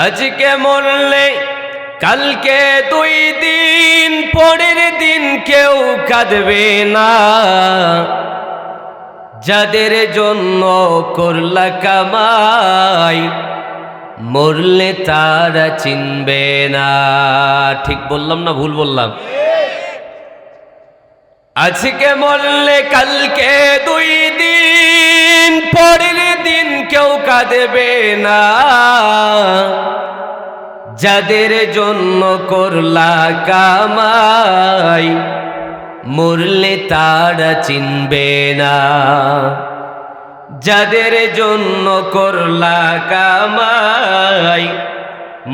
আজকে মরলে কালকে 2 দিন পরের দিন কেউ কাঁদবে না। যাদের জন্য করলা কামাই মরলে তারা চিনবে না। ঠিক বললাম না ভুল বললাম? আজকে মরলে কালকে 2 দিন পরের দিন কেউ কাঁদবে না। যাদের জন্য করলা কামাই মরলে তারা চিনবে না। যাদের জন্য করলা কামাই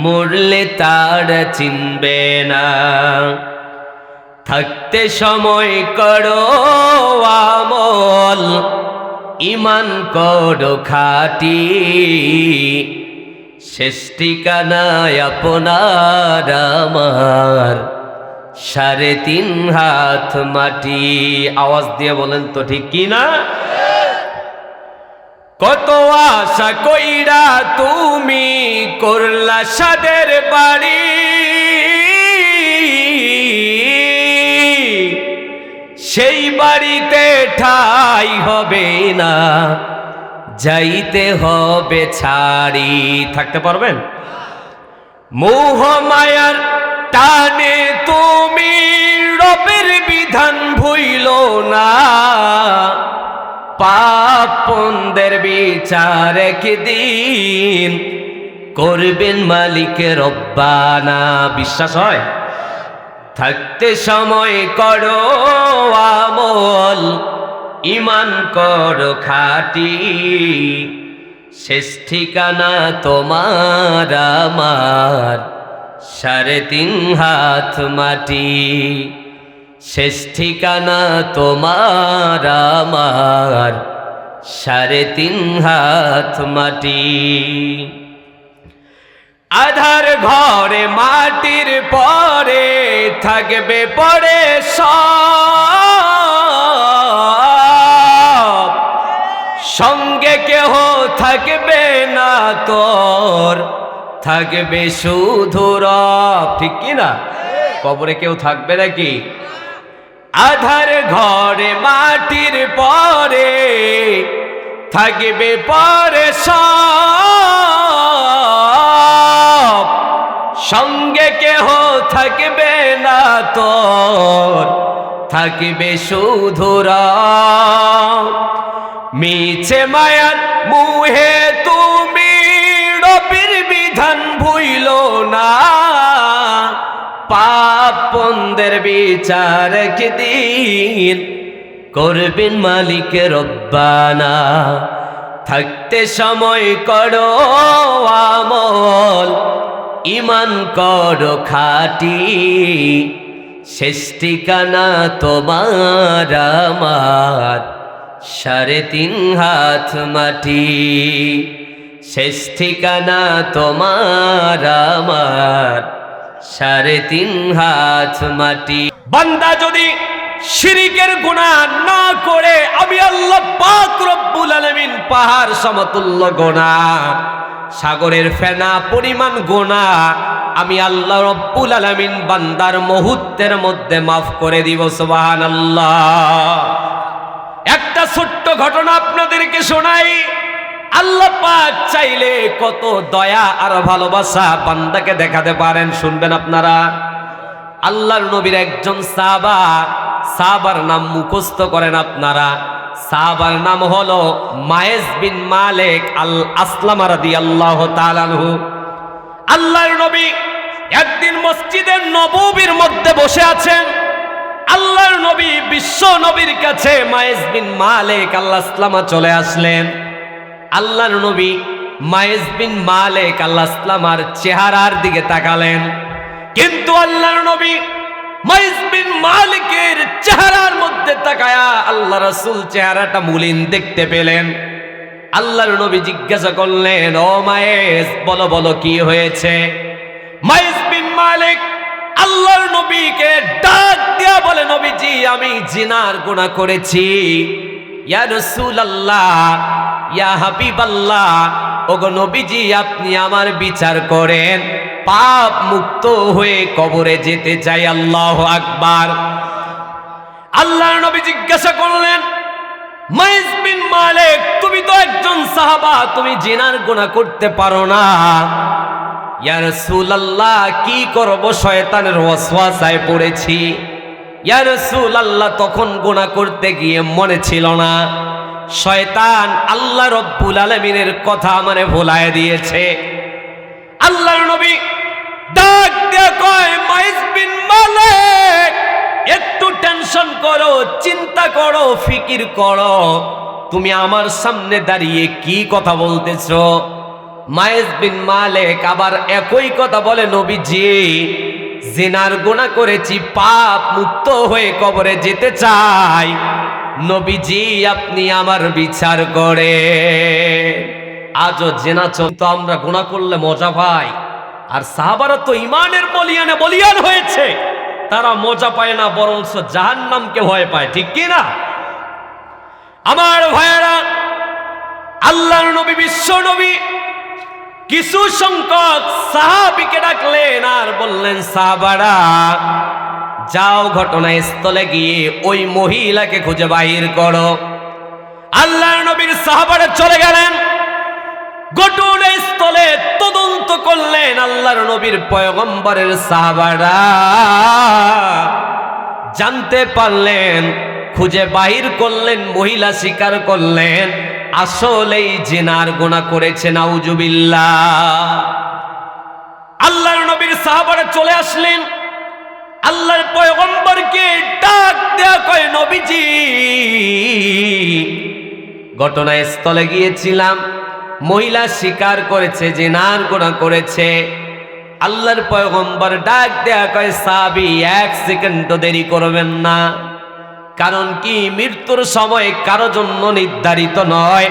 মরলে তারা চিনবে না। থাকতে সময় করো আমল, ঈমান করো খাঁটি, শেষ ঠিকানায় আপনার আমার 3.5 হাত মাটি। আওয়াজ দিয়ে বলেন তো ঠিক কি না? কত আশা কইরা তুমি করলা সাদের বাড়ি, সেই বাড়িতে ঠাই হবে না, যাইতে হবে ছাড়ি। থাকতে পারবেন? মোহ মায়ার টানে তুমি রবের বিধান ভুইলো না। পাপ পুণ্যের বিচার একদিন করবেন মালিক রব্বানা। বিশ্বাস হয়? থাকতে সময় করো আমল, ঈমান করো খাঁটি, শেষ ঠিকানা তোমার আমার 3.5 হাত মাটি। শেষ ঠিকানা তোমার আমার 3.5 হাত মাটি। আধার ঘরে মাটির পরে থাকবে পরে সব, সঙ্গে কেহ থাকবে না তোর, থাকবে শুধু রব। ঠিক কি না? কবরে কেউ থাকবে নাকি? আধার ঘরে মাটির পরে থাকবে পরে সব, সঙ্গে কেহ থাকবে না তোর, থাকবে শুধু রব। মিছে মায়ার মুহে তুমি রবের বিধান ভুইলো না। পাপ পুণ্যের বিচার একদিন করবেন মালিক রব্বানা। থাকতে সময় করো আমল, ঈমান করো খাঁটি, শেষ ঠিকানা তোমার আমার 3.5 হাত মাটি। শেষ ঠিকানা তোমার আমার 3.5 হাত মাটি। বান্দা যদি শিরিকের গুনাহ না করে, আমি আল্লাহ পাক রব্বুল আলামিন পাহাড় সমতুল্য গুনাহ, সাগরের ফেনা পরিমাণ গুনাহ আমি আল্লাহ রব্বুল আলামিন বান্দার মুহূর্তের মধ্যে মাফ করে দিব। সুবহানাল্লাহ। একটা ছোট্ট ঘটনা আপনাদেরকে শোনাই। আল্লাহ পাক চাইলে কত দয়া আর ভালোবাসা বান্দাকে দেখাতে পারেন। শুনবেন আপনারা? আল্লাহর নবীর একজন সাহাবা, সাহাবার নাম মুখস্থ করেন আপনারা। সাহাবার নাম হলো মায়েজ বিন মালিক আল আসলাম রাদিয়াল্লাহু তাআলা আনহু। আল্লাহর নবী একদিন মসজিদের নববীর মধ্যে বসে আছেন। আল্লাহর নবী বিশ্ব নবীর কাছে মায়েজ বিন মালিক আল আসলাম চলে আসলেন। আল্লাহর নবী মায়েজ বিন মালিক আল আসলামার চেহারার দিকে তাকালেন, কিন্তু আল্লাহর নবী মায়েজ বিন মালিকের চেহারার মধ্যে তাকায়া আল্লাহ রাসূল চেহারাটা মলিন দেখতে পেলেন। আল্লাহর নবী জিজ্ঞাসা করলেন, ও মায়েজ, বলো বলো কি হয়েছে? মায়েজ বিন মালিক আল্লাহর নবীকে ডাক দিয়া বলে, নবীজি, আমি জিনার গুনাহ করেছি। ইয়া রাসূলুল্লাহ, ইয়া হাবিবাল্লাহ, ওগো নবীজি আপনি আমার বিচার করেন, পাপ মুক্ত হয়ে কবরে যেতে চাই। আল্লাহু আকবার। আল্লাহর নবী জিজ্ঞাসা করলেন, মাইজ বিন মালিক, তুমি তো একজন সাহাবা, তুমি জিনার গুনাহ করতে পারো না। ইয়া রাসূলুল্লাহ, কি করব, শয়তানের ওয়াসওয়াসায় পড়েছি। ইয়া রাসূলুল্লাহ, তখন গুনাহ করতে গিয়ে মনে ছিল না, শয়তান আল্লাহ রব্বুল আলামিনের কথা আমারে ভুলায় দিয়েছে। আল্লাহর নবী ডাক দিয়ে কয়, মাইজ বিন মালিক, একটু টেনশন করো, চিন্তা করো, ফিকির করো, তুমি আমার সামনে দাঁড়িয়ে কি কথা বলতেছো? মাইজ বিন মালিক আবার একই কথা বলে, নবীজি জিনার গুনাহ করেছি, পাপ মুক্ত হয়ে কবরে যেতে চাই, নবীজি আপনি আমার বিচার করে। আজও জেনা তো আমরা গুনাহ করলে মজা পাই, আর সাহাবারা তো ইমানের বলিয়ানে বলিয়ান হয়েছে, তারা মজা পায় না, বরঞ্চ জাহান্নামকে ভয় পায়। ঠিক কি না আমার ভাইয়েরা? আল্লাহর নবী, বিশ্ব নবী কিছু সংখ্যক সাহাবীকে ডাকলেন আর বললেন, সাহাবারা যাও ঘটনাস্থলে গিয়ে ওই মহিলাকে খুঁজে বাহির করো। আল্লাহর নবীর সাহাবারা চলে গেলেন, ঘটনাস্থলে তদন্ত করলেন। আল্লাহর নবীর পয়গম্বরের সাহাবারা জানতে পারলেন, খুঁজে বাহির করলেন, মহিলা স্বীকার করলেন আসলেই জিনার গুনাহ করেছে। নাউজুবিল্লাহ। আল্লাহর নবীর সাহাবারা চলে আসলেন, আল্লাহর পয়গম্বরকে ডাক দেয়া কয়, নবীজি ঘটনাস্থলে গিয়েছিলাম, মহিলা স্বীকার করেছে জিনার গুনাহ করেছে। আল্লাহর পয়গম্বর ডাক দেয়া কয়, সাহাবী এক সেকেন্ডও দেরি করবেন না, কারণ কি মৃত্যুর সময় কারো জন্য নির্ধারিত নয়,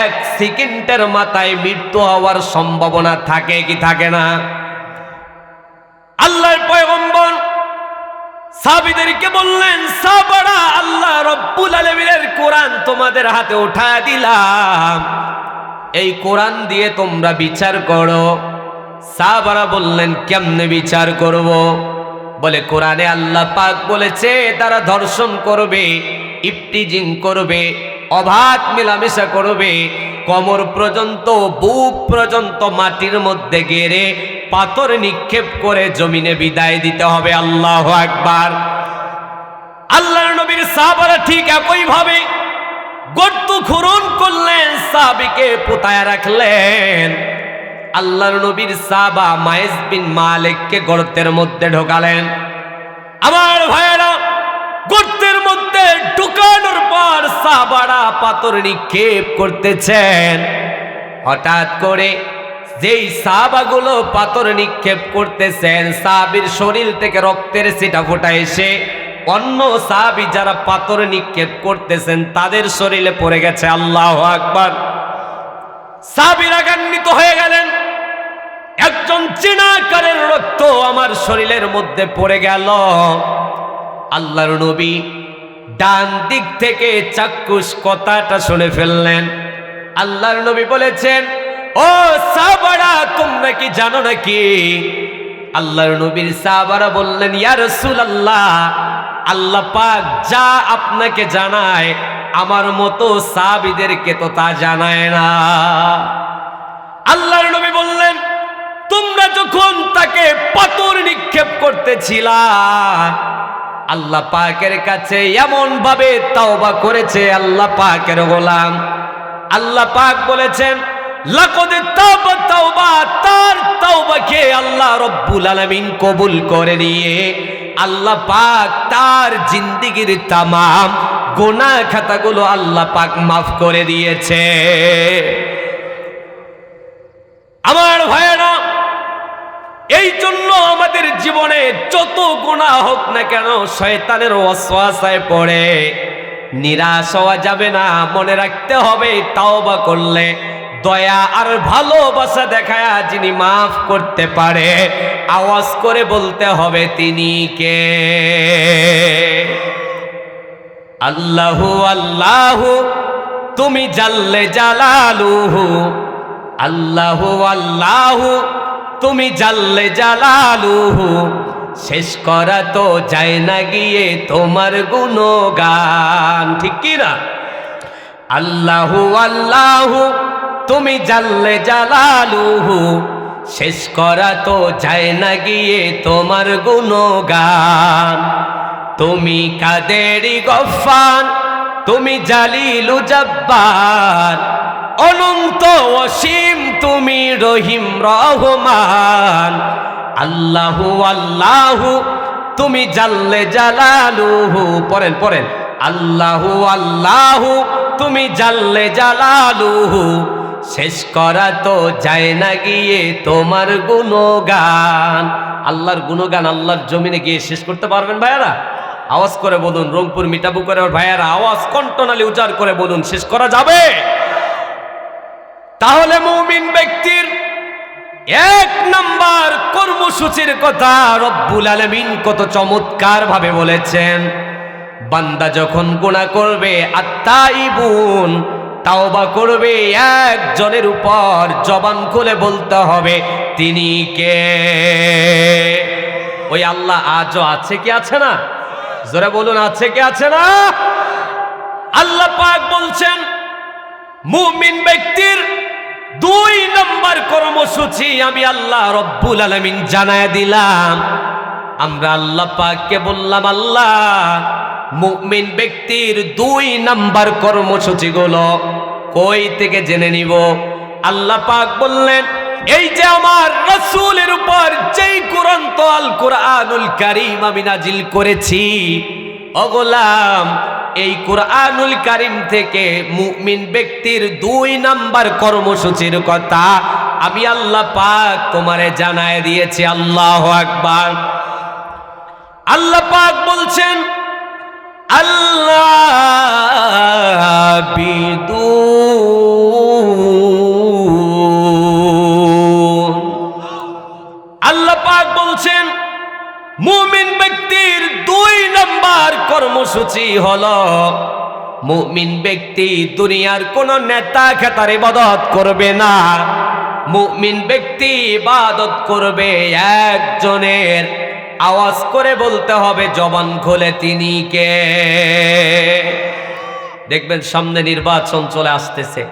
এক সেকেন্ডের মাথায় মৃত্যু হওয়ার সম্ভাবনা থাকে কি থাকে না? আল্লাহর পয়গম্বর সাহাবীদেরকে বললেন, সাহাবারা আল্লাহ রব্বুল আলামিনের কোরআন তোমাদের হাতে উঠায় দিলাম, এই কোরআন দিয়ে তোমরা বিচার করো। সাহাবারা বললেন, কেমনে বিচার করব? বলে, কোরআনে আল্লাহ পাক বলেছে তারা ধর্ষণ করবে, ইফটিজিং করবে, অবাধ মেলামেশা করবে, কোমর পর্যন্ত বুক পর্যন্ত মাটির মধ্যে গেড়ে পাথর নিক্ষেপ করে জমিনে বিদায় দিতে হবে। আল্লাহু আকবার। আল্লাহর নবীর সাহাবারা ঠিক একই ভাবে গর্ত খনন করলেন, সাহাবীকে পোতায়া রাখলেন। আল্লাহর নবীর সাহাবা মাইজ বিন মালিককে গর্তের মধ্যে ঢোকালেন। আমার ভাইয়েরা, গর্তের মধ্যে ঢোকানোর পর সাহাবারা পাথর নিক্ষেপ করতেছেন। হঠাৎ করে যেই সাহাবাগুলো পাথর নিক্ষেপ করতেছেন, সাহাবীর শরীর থেকে রক্তের ছিটা ফোঁটা এসে অন্য সাহাবী যারা পাথর নিক্ষেপ করতেছেন তাদের শরীরে পড়ে গেছে। আল্লাহু আকবার। সাহাবীরা রাগান্বিত হয়ে গেলেন, একজন জিনাকারের রক্ত আমার শরীরের মধ্যে পড়ে গেল। আল্লাহর নবী ডান দিক থেকে চাক্ষুষ কথাটা শুনে ফেললেন। আল্লাহর নবী বলেছেন, ও সাহাবারা তোমরা কি জানো নাকি? আল্লাহর নবীর সাহাবারা বললেন, ইয়া রাসূলুল্লাহ, আল্লাহ পাক যা আপনাকে জানায় আমার মতো সাহাবীদেরকে তো তা জানায় না। আল্লাহর নবী বললেন, তোমরা যখন তাকে পাথর নিক্ষেপ করতেছিলা, আল্লাহ পাকের কাছে এমন ভাবে তাওবা করেছে আল্লাহ পাকের গোলাম। আল্লাহ পাক বলেছেন, লাকাদ তাবা তাওবা, তার তাওবাকে আল্লাহ রব্বুল আলামিন কবুল করে নিয়ে আল্লাহ পাক তার জিন্দেগীর তামাম গুনাহ খাতাগুলো আল্লাহ পাক মাফ করে দিয়েছে। আমার ভাইয়েরা, এই জন্য আমাদের জীবনে যত গুনাহ হোক না কেন, শয়তানের ওয়াসওয়াসায় পড়ে নিরাশ হওয়া যাবে না। মনে রাখতে হবে, তাওবা করলে দয়া আর ভালোবাসা দেখায়া যিনি মাফ করতে পারে, আওয়াজ করে বলতে হবে তিনি কে? আল্লাহু আল্লাহু তুমি জাল্লে জালালুহু, আল্লাহু আল্লাহু তুমি জাল্লে জালালুহু, শেষ করা তো যায় না গিয়ে তোমার গুণগান। ঠিক কি না? আল্লাহু আল্লাহু তুমি জাল্লে জালালুহু, শেষ করা তো যায় না গিয়ে তোমার গুণগান। তুমি কাদেরি গফফার, তুমি জালিলু জব্বার, অনন্ত অসীম তুমি রহিম রহমান। আল্লাহু আল্লাহু তুমি জাল্লে জালালুহু, পড়েন পড়েন, আল্লাহু আল্লাহু তুমি জাল্লে জালালুহু, শেষ করা তো যায় না গিয়ে তোমার গুণগান। আল্লাহর গুণগান আল্লাহর জমিনে গিয়ে শেষ করতে পারবেন ভাইয়ারা? আওয়াজ করে বলুন। রংপুর মিঠাপুর করে ভাইয়ারা আওয়াজ কণ্ঠনালী উচ্চার করে বলুন, শেষ করা যাবে? তাহলে মুমিন ব্যক্তির এক নাম্বার কর্মসূচির কথা রব্বুল আলামিন কত চমৎকার ভাবে বলেছেন। বান্দা যখন গুনাহ করবে, আত্তাইবুন তাওবা করবে, একজনের উপর জবান খুলে বলতে হবে তিনি কে? ওই আল্লাহ আজও আছে কি আছে না? জোরে বলুন, আছে কি আছে না? আল্লাহ পাক বলছেন মুমিন ব্যক্তির 2 নম্বর কর্মসূচি আমি আল্লাহ রব্বুল আলামিন জানায় দিলাম। আমরা আল্লাহ পাককে বললাম, আল্লাহ মুমিন ব্যক্তির 2 নম্বর কর্মসূচিগুলো কই থেকে জেনে নিব? আল্লাহ পাক বললেন, এই যে আমার রাসূলের উপর যেই কোরআন তো আল কোরআনুল কারীম আমি নাজিল করেছি, ও গোলাম এই কোরআনুল কারীম থেকে মুমিন ব্যক্তির 2 নম্বর কর্মসূচির কথা আমি আল্লাহ পাক তোমারে জানায় দিয়েছি। আল্লাহু আকবার। আল্লাহ পাক বলছেন, আল্লাহ আল্লাহ পাক বলছেন মুমিন ব্যক্তির 2 নম্বর কর্মসূচি হলো মুমিন ব্যক্তি দুনিয়ার কোন নেতা খেতার ইবাদত করবে না। মুমিন ব্যক্তি ইবাদত করবে একজনের, আওয়াজ করে বলতে হবে জবান খুলে তিনি কে? দেখবেন সামনে নির্বাচন চলে আসতেছে,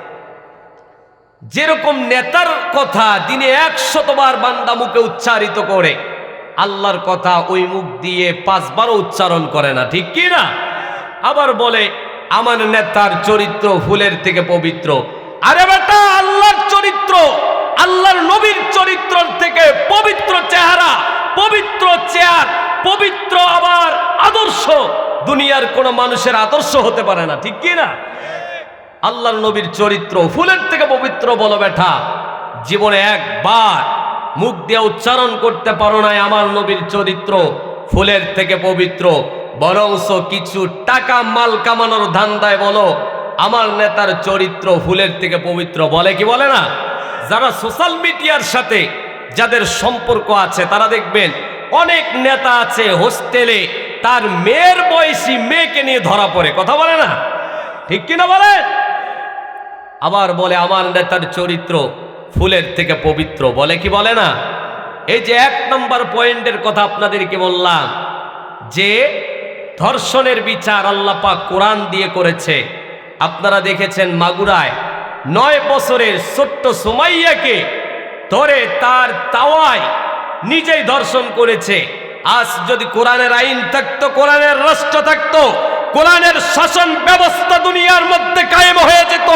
যেরকম নেতার কথা দিনে 100 বার বান্দা মুখে উচ্চারিত করে, আল্লাহর কথা ওই মুখ দিয়ে 5 বারও উচ্চারণ করে না। ঠিক কি না? আবার বলে আমার নেতার চরিত্র ফুলের থেকে পবিত্র। আরে বেটা, আল্লাহর চরিত্র, আল্লাহর নবীর চরিত্র থেকে পবিত্র চেহারা, পবিত্র চেয়ার, পবিত্র আবার আদর্শ দুনিয়ার কোন মানুষের আদর্শ হতে পারে না। ঠিক কি না? আল্লাহর নবীর চরিত্র ফুলের থেকে পবিত্র বলো বেটা, জীবনে একবার মুখ দিয়ে উচ্চারণ করতে পারো নাই আমার নবীর চরিত্র ফুলের থেকে পবিত্র, বরংস কিছু টাকা মাল কামানোর ধান্দায় বলো আমার নেতার চরিত্র ফুলের থেকে পবিত্র, বলে কি বলে না? যারা সোশ্যাল মিডিয়ার সাথে যাদের সম্পর্ক আছে তারা দেখবেন অনেক নেতা আছে হোস্টেলে তার মেয়ের বয়সী মেয়েকে নিয়ে ধরা পড়ে, কথা বলে না? ঠিক কিনা বলে? আবার বলে আমার নেতার চরিত্র ফুলের থেকে পবিত্র, বলে কি বলে না? এই যে 1 নম্বর পয়েন্টের কথা আপনাদেরকে বললাম, যে ধর্ষণের বিচার আল্লাহ পাক কোরআন দিয়ে করেছে। আপনারা দেখেছেন মাগুরায় 9 বছরের ছোট্ট সুমাইয়াকে ধরে তার তাওয়ায় নিজেই ধর্ষণ করেছে। আজ যদি কোরআনের আইন থাকতো, কোরআনের রাষ্ট্র থাকতো, কোরআনের শাসন ব্যবস্থা দুনিয়ার মধ্যে কায়েম হয়ে যেত,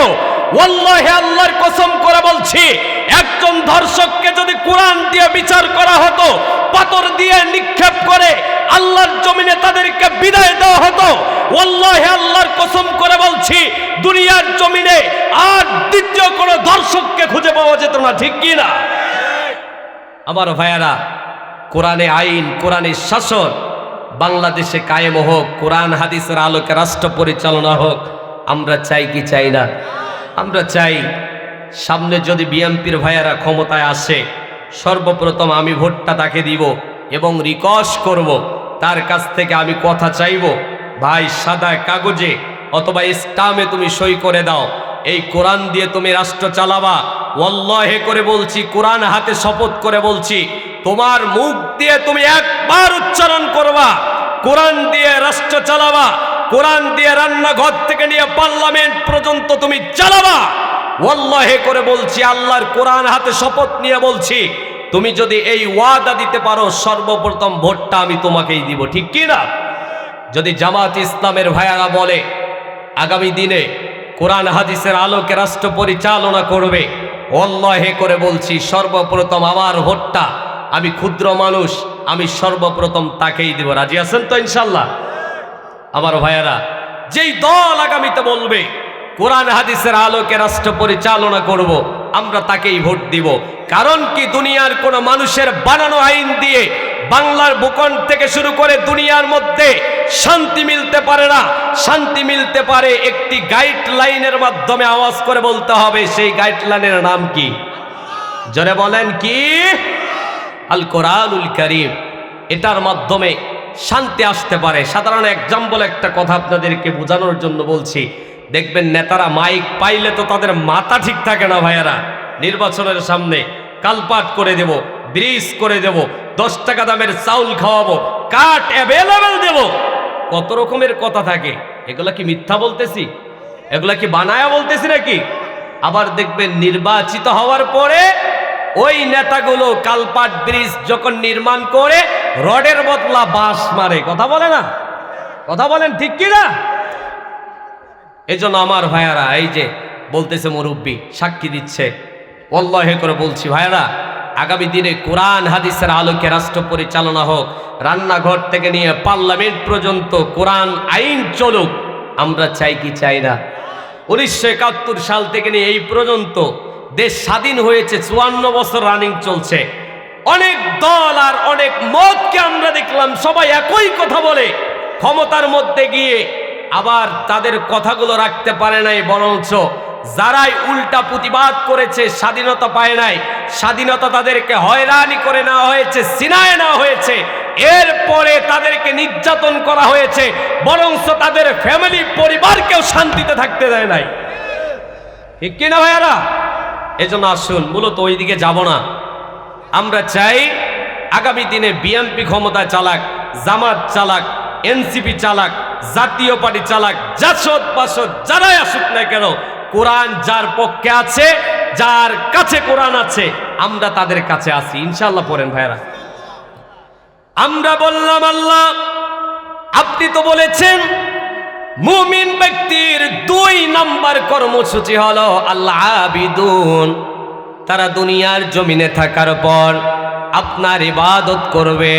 ওয়াল্লাহি আল্লাহর কসম করে বলছি, একজন ধর্ষককে যদি কোরআন দিয়ে বিচার করা হতো, পাথর দিয়ে নিক্ষেপ করে আল্লাহর জমিনে তাদেরকে বিদায় দেওয়া হতো, ওয়াল্লাহি আল্লাহর কসম করে বলছি দুনিয়ার জমিনে আর দ্বিতীয় কোনো ধর্ষককে খুঁজে পাওয়া যেত না। ঠিক কি না? আমার ভাইয়ারা, কোরআনে আইন, কোরআনের শাসন বাংলাদেশে কায়েম হোক, কোরআন হাদিসের আলোকে রাষ্ট্র পরিচালনা হোক। আমরা চাই কি চাই না? আমরা চাই সামনে যদি বিএনপির ভাইয়ারা ক্ষমতায় আসে, সর্বপ্রথম আমি ভোটটা তাকে দিব এবং রিকোয়েস্ট করব, তার কাছ থেকে আমি কথা চাইব, ভাই সাদা কাগজে অথবা ইসলামে তুমি সই করে দাও। এই কোরআন দিয়ে তুমি রাষ্ট্র চালাবা। ওয়াল্লাহি করে বলছি, কোরআন হাতে শপথ করে বলছি, তোমার মুখ দিয়ে তুমি একবার উচ্চারণ করবা, কোরআন দিয়ে রাষ্ট্র চালাবা, কোরআন দিয়ে রান্নাঘর থেকে নিয়ে পার্লামেন্ট পর্যন্ত তুমি চালাবা। ওয়াল্লাহি করে বলছি, আল্লাহর কোরআন হাতে শপথ নিয়ে বলছি, তুমি যদি এই ওয়াদা দিতে পারো, সর্বপ্রথম ভোটটা আমি তোমাকেই দিব। ঠিক কি না? যদি জামাত ইসলামের ভাইয়ারা বলে আগামী দিনে কোরআন হাদিসের আলোকে রাষ্ট্র পরিচালনা করবে, ওয়াল্লাহি করে বলছি, সর্বপ্রথম আমার ভোটটা, আমি ক্ষুদ্র মানুষ, আমি সর্বপ্রথম তাকেই দিব। রাজি আছেন তো ইনশাল্লাহ? আমার ভাইয়ারা, যেই দল আগামীতে বলবে কোরআন হাদিসের আলোকে রাষ্ট্র পরিচালনা করব, আমরা তাকেই ভোট দিব। কারণ কি, দুনিয়ার কোন মানুষের বানানো আইন দিয়ে বাংলার ভূখণ্ড থেকে শুরু করে দুনিয়ার মধ্যে শান্তি মিলতে পারে না। শান্তি মিলতে পারে একটি গাইডলাইনের মাধ্যমে। আওয়াজ করে বলতে হবে, সেই গাইডলাইনের নাম কি? জোরে বলেন কি? আল কোরআনুল কারীম। এটার মাধ্যমে শান্তি আসতে পারে। সাধারণ এক্সাম্পল একটা কথা আপনাদেরকে বোঝানোর জন্য বলছি। দেখবেন নেতারা মাইক পাইলে তো তাদের মাথা ঠিক থাকে না ভাইয়ারা। নির্বাচনের সামনে কালপাট করে দেব, ব্রিজ করে দেব, 10 টাকা দামের চাউল খাওয়াবো, কাঠ অ্যাভেলেবেল দেব, কত রকমের কথা থাকে। এগুলা কি মিথ্যা বলতেছি? এগুলা কি বানায়া বলতেছি নাকি? আবার দেখবেন নির্বাচিত হওয়ার পরে ওই নেতাগুলো কালপাট ব্রিজ যখন নির্মাণ করে রডের বদলা বাঁশ মারে। কথা বলে না? কথা বলেন ঠিক কি না? এই জন্য আমার ভাইয়ারা, এই যে বলতেছে মুরব্বী, সাক্ষী দিচ্ছে, ওয়াল্লাহি করে বলছি ভাইয়ারা, আগামী দিনে কোরআন হাদিসের আলোকে রাষ্ট্র পরিচালনা হোক, রান্নাঘর থেকে নিয়ে পার্লামেন্ট পর্যন্ত কোরআন আইন চলুক। আমরা চাই কি চাই না? 1971 সাল থেকে নিয়ে এই পর্যন্ত দেশ স্বাধীন হয়েছে, 54 বছর রানিং চলছে। অনেক দল আর অনেক মতকে আমরা দেখলাম সবাই একই কথা বলে, ক্ষমতার মধ্যে গিয়ে আবার তাদের কথাগুলো রাখতে পারে নাই, বরঞ্চ যারাই উল্টা প্রতিবাদ করেছে, স্বাধীনতা পায় নাই, স্বাধীনতা তাদেরকে হয়রানি করে নেওয়া হয়েছে, ছিনায় নেওয়া হয়েছে, এরপরে তাদেরকে নির্যাতন করা হয়েছে, বরঞ্চ তাদের ফ্যামিলি পরিবারকেও শান্তিতে থাকতে দেয় নাই। ঠিক কিনা ভাইয়ারা? এজন্য আসুন, মূলত ওই দিকে যাব না। আমরা চাই আগামী দিনে বিএনপি ক্ষমতায় চালাক, জামাত চালাক, এনসিপি চালাক, জাতীয় পার্টি চালাক, জাসদ বাসদ যারাই আসুক না কেন, কোরআন যার পক্ষে আছে, যার কাছে কোরআন আছে, আমরা তাদের কাছে আছি ইনশাআল্লাহ। পড়েন ভাইরা। আমরা বললাম আল্লাহ, আপনি তো বলেছেন মুমিন ব্যক্তির 2 নাম্বার কর্মসূচি হলো আল্লাহ আবিদুন, তারা দুনিয়ার জমিনে থাকার পর আপনার ইবাদত করবে।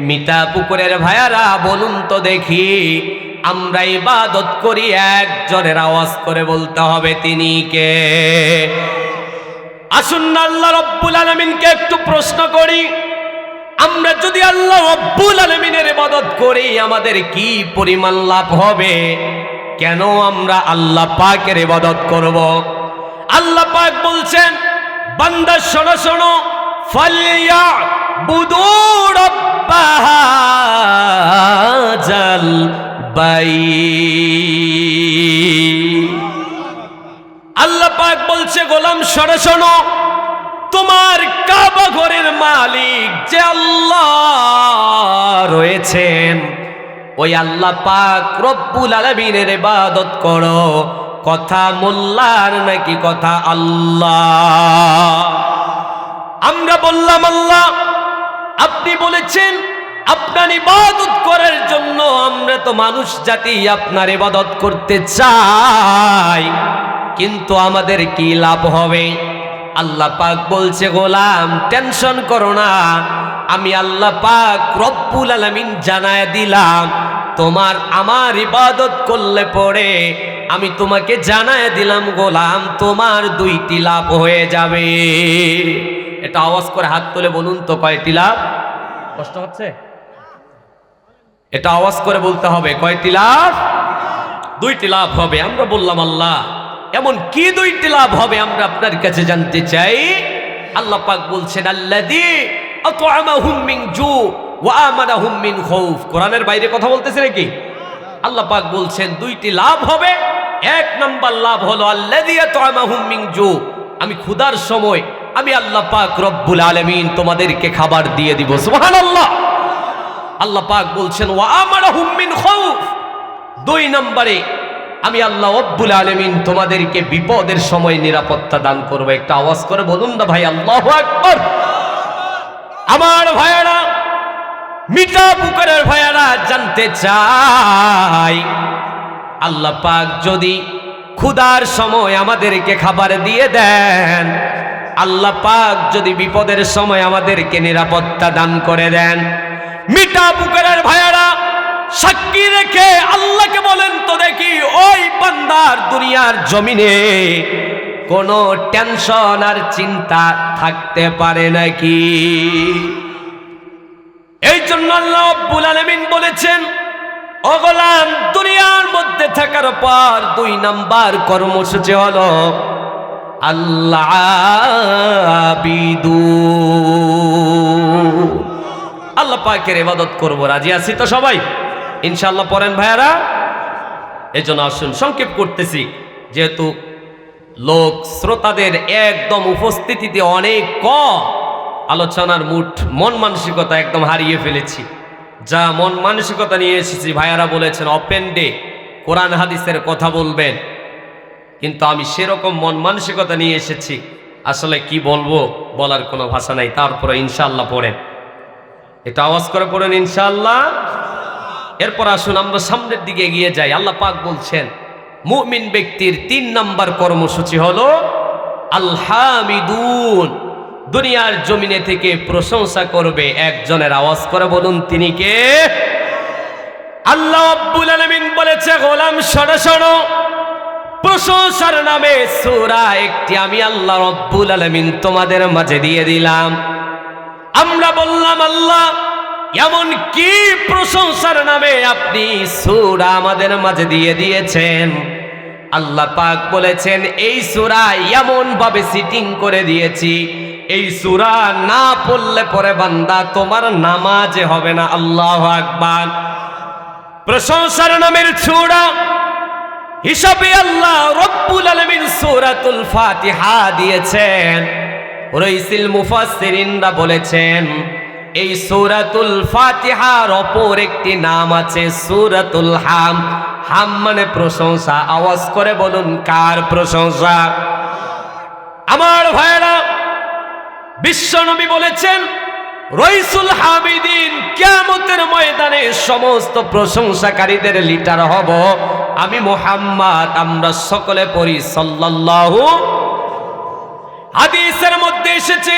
মিতা পুকুরের ভাইয়ারা বলুন তো দেখি, আমরা ইবাদত করি একজনের, আওয়াজ করে বলতে হবে তিনি কে? আসুন না আল্লাহ রব্বুল আলামিনকে একটু প্রশ্ন করি, আমরা যদি আল্লাহ রব্বুল আলামিনের ইবাদত করি আমাদের কি পরিমাণ লাভ হবে? কেন আমরা আল্লাহ পাকের ইবাদত করব? আল্লাহ পাক বলছেন, বান্দা শোনো শোনো, ফালইয়াবুদু রাব্বাহাযাল বাইত। আল্লাহ পাক বলছে, গোলাম শোনো শোনো, তোমার কাবা ঘরের মালিক যে আল্লাহ রয়েছেন, ওই আল্লাহ পাক রব্বুল আলামিনের ইবাদত করো। কথা মোল্লার নাকি কথা আল্লাহ? আমরা বললাম আল্লাহ, আপনি বলেছেন আপনার ইবাদত করার জন্য আমরা তো মানুষ জাতি আপনার ইবাদত করতে চাই, কিন্তু আমাদের কি লাভ হবে? আল্লাহ পাক বলছে, গোলাম টেনশন করো না, আমি আল্লাহ পাক রব্বুল আলামিন জানায় দিলাম, তোমার আমার ইবাদত করলে পরে আমি তোমাকে জানায় দিলাম গোলাম, তোমার 2টি লাভ হয়ে যাবে। এটা আওয়াজ করে হাত তুলে বলুন তো, কয়টি লাভ? কষ্ট হচ্ছে? এটা আওয়াজ করে বলতে হবে, কয়টি লাভ? 2টি লাভ হবে। আমরা বললাম আল্লাহ, এমন কি 2টি লাভ হবে আমরা আপনার কাছে জানতে চাই। আল্লাহ পাক বলছেন, আল্লাযী আত'আমাহুম মিন জু' ওয়া আমানাহুম মিন খাউফ। কোরআনের বাইরে কথা বলতেছে নাকি? আল্লাহ পাক বলছেন দুইটি লাভ হবে। এক নাম্বার লাভ হলো আল্লাযী ইয়াতআমুহুম মিন জু, আমি ক্ষুধার সময় আমি আল্লাহ পাক রব্বুল আলামিন তোমাদেরকে খাবার দিয়ে দিব। সুবহানাল্লাহ। আল্লাহ পাক বলছেন ওয়া আমারহুম মিন খাউফ, দুই নম্বরে আমি আল্লাহ রব্বুল আলামিন তোমাদেরকে বিপদের সময় নিরাপত্তা দান করব। একটা আওয়াজ করে বলুন না ভাই আল্লাহু আকবার। আমার ভাইয়েরা, মিঠা পুকুরের ভাইয়েরা, জানতে চাই আল্লাহ পাক যদি ক্ষুধার সময় আমাদেরকে খাবার দিয়ে দেন, আল্লাহ পাক যদি বিপদের সময় আমাদেরকে নিরাপত্তা দান করে দেন, মিঠা পুকুরের ভাইয়েরা সাক্ষী রেখে আল্লাহকে বলেন তো দেখি, ওই বান্দার দুনিয়ার জমিনে কোনো টেনশন আর চিন্তা থাকতে পারে নাকি? এই জন্য আল্লাহ রাব্বুল আলামিন বলেছেন, ও গোলাম, দুনিয়ার মধ্যে থাকার পর দুই নাম্বার কর্মসূচি হলো আল্লাহ আবিদু, আল্লাহ পাকের ইবাদত করব। রাজি আছি তো সবাই? ইনশাআল্লাহ পড়েন ভাইয়ারা। এই জন্য আসুন, সংক্ষেপ করতেছি যেহেতু লোক শ্রোতাদের একদম উপস্থিতিতে অনেক কম, আলোচনার মন মানসিকতা একদম হারিয়ে ফেলেছি। যা মন মানসিকতা নিয়ে এসেছি, ভাইয়ারা বলেছেন ওপেন ডে কোরআন হাদিসের কথা বলবেন, কিন্তু আমি সেরকম মন মানসিকতা নিয়ে এসেছি, আসলে কি বলবো বলার কোনো ভাষা নাই। তারপরে ইনশাআল্লাহ পড়েন, এটা আওয়াজ করে পড়েন ইনশাআল্লাহ। এরপর আসুন আমরা সামনের দিকে এগিয়ে যাই। আল্লাহ পাক বলছেন মুমিন ব্যক্তির 3 নাম্বার কর্মসূচি হলো আল হামিদুন, দুনিয়ার জমিনে থেকে প্রশংসা করবে একজনের। আওয়াজ করে বলুন তিনি কে? আল্লাহ রাব্বুল আলামিন বলেছে, গোলাম শোনো শোনো, প্রশংসার নামে সূরা একটি আমি আল্লাহ রাব্বুল আলামিন তোমাদের মাঝে দিয়ে দিলাম। আমরা বললাম আল্লাহ এমন কি প্রশংসার নামে আপনি সূরা আমাদের মাঝে দিয়ে দিয়েছেন? আল্লাহ পাক বলেছেন এই সূরা এমন ভাবে সিটিং করে দিয়েছি, এই সূরা না পড়লে পরে বান্দা তোমার নামাজে হবে না। আল্লাহু আকবার। প্রশংসার নামের সূরা হিসাবে আল্লাহ রব্বুল আলামিন সূরাতুল ফাতিহা দিয়েছেন। রাইসিল মুফাসসিরিনরা বলেছেন এই সূরাতুল ফাতিহার অপর একটি নাম আছে সূরাতুল হাম। হাম মানে প্রশংসা। আওয়াজ করে বলুন কার প্রশংসা? আমার ভাইরা, বিশ্বনবী বলেছেন রাইসুল হামিদিন, কিয়ামতের ময়দানে সমস্ত প্রশংসাকারীদের লিডার হব আমি মুহাম্মদ। আমরা সকলে পড়ি সাল্লাল্লাহু। হাদিসের মধ্যে এসেছে